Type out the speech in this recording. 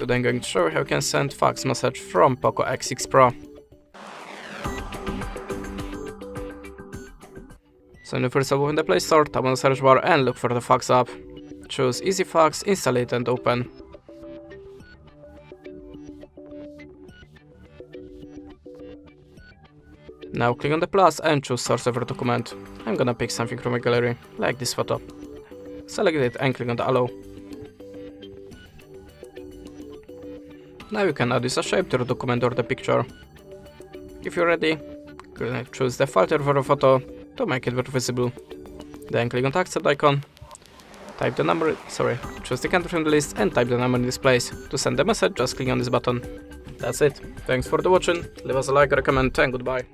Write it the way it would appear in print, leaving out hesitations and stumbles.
Today I'm going to show you how you can send fax message from POCO X6 Pro. So when you first open the Play Store, tap on the search bar and look for the fax app. Choose Easy Fax, install it and open. Now click on the plus and choose source of your document. I'm gonna pick something from my gallery, like this photo. Select it and click on the allow. Now you can add this shape to your document or the picture. If you're ready, choose the filter for the photo to make it more visible. Then click on the accept icon. Choose the country from the list and type the number in this place. To send the message, just click on this button. That's it. Thanks for the watching. Leave us a like or a comment and goodbye.